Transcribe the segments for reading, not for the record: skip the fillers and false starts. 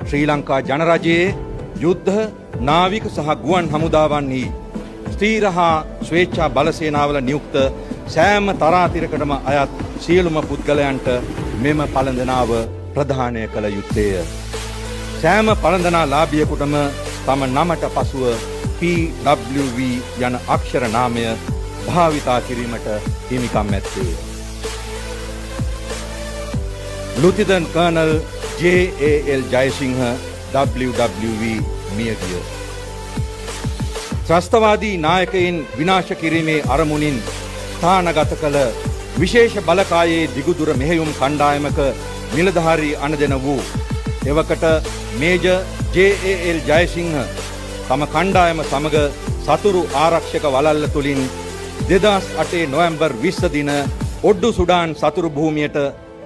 ශ්‍රී ලංකා ජනරජයේ යුද්ධ නාවික සහ ගුවන් හමුදාවන්හි ස්ථීර හා ස්වේච්ඡා බලසේනාවල නියුක්ත සෑම තරාතිරකටම අයත් සියලුම පුද්ගලයන්ට මෙම පළඳනාව ප්‍රදානය කළ යුත්තේය. සෑම පළඳනා ලාභියෙකුටම තම නමට පසුව PWV යන අක්ෂර නාමය භාවිතා කිරීමට හිමිකම් ඇත්තේ. ලුතිදන් කර්නල් JAL ජයසිංහ WWV මියගිය. ත්‍රස්තවාදී නායකයින් විනාශ කිරීමේ අරමුණින් ස්ථානගත කළ විශේෂ බලකායේ දිගුදුර මෙහෙයුම් කණ්ඩායමක නිලධාරී අණදෙන වූ එවකට මේජර් JAL ජයසිංහ තම කණ්ඩායම සමග සතුරු ආරක්ෂක වළල්ල තුලින් 2008 නොවැම්බර් 20 දින ඔඩ්ඩු සුඩාන් සතුරු භූමියට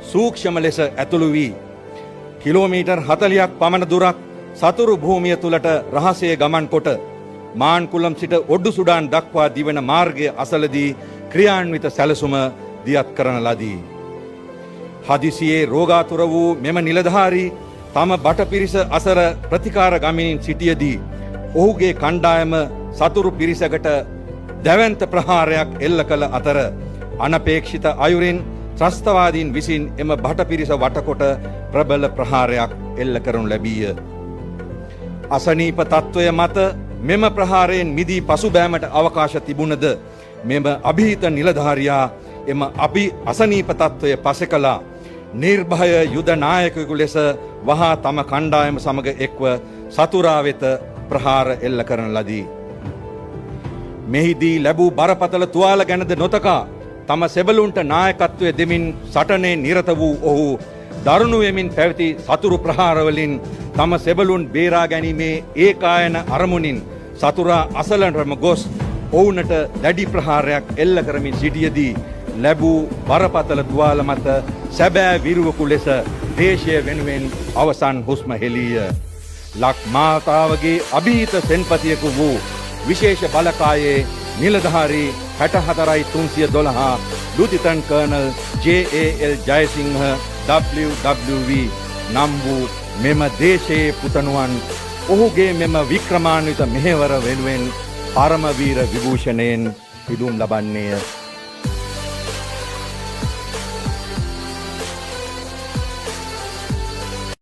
සූක්ෂම ලෙස ඇතුළු වී කිලෝමීටර් 40ක් පමණ දුරක් සතුරු භූමිය තුලට රහසේ ගමන් කොට මාන්කුලම් සිට ඔඩ්ඩු සුඩාන් දක්වා දිවෙන මාර්ගය අසලදී ක්‍රියාන්විත සැලසුම දියත් කරන ලදී. හදිසියේ රෝගාතුර වූ මෙම නිලධාරී තම බටපිරිස අසර ප්‍රතිකාර ගමනින් සිටියදී ඔහුගේ කණ්ඩායම සතුරු පිරිසකට දැවැන්ත ප්‍රහාරයක් එල්ල කළ අතර අනපේක්ෂිත අයුරින් ත්‍රස්තවාදීන් විසින් එම බටපිරිස වටකොට ප්‍රබල ප්‍රහාරයක් එල්ල කරනු ලැබීය. අසනීප තත්ත්වය මත මෙම ප්‍රහාරයෙන් මිදී පසුබෑමට අවකාශ තිබුණද මෙම අභීත නිලධාරියා එම අසනීප තත්ත්වය පසෙකලා නිර්භය යුද නායකයෙකු ලෙස වහා තම කණ්ඩායම සමග එක්ව සතුරා වෙත ප්‍රහාර එල්ල කරන ලදී. මෙහිදී ලැබූ බරපතල තුවාල ගැනද නොතකා තම සෙබළුන්ට නායකත්වය දෙමින් සටනේ නිරත වූ ඔහු දරුණු වෙමින් පැවති සතුරු ප්‍රහාරවලින් තම සෙබළුන් බේරා ගැනීමේ ඒකායන අරමුණින් සතුරා අසලටම ගොස් ඔවුනට දැඩි ප්‍රහාරයක් එල්ල කරමින් සිටියදී ලැබූ බරපතල තුවාල මත සැබෑ විරුවකු ලෙස දේශය වෙනුවෙන් අවසන් හුස්ම හෙළීය. ලක් මාතාවගේ අභීත සෙන්පතියෙකු වූ විශේෂ බලකායේ නිලධාරී 64312 ලුතිතන් කර්නල් JAL ජයසිංහ WWV නම් වූ මෙම දේශයේ පුතණුවන් ඔහුගේ මෙම වික්‍රමාන්විත මෙහෙවර වෙනුවෙන් පරමවීර විභූෂණයෙන් පිදුම් ලබන්නේය.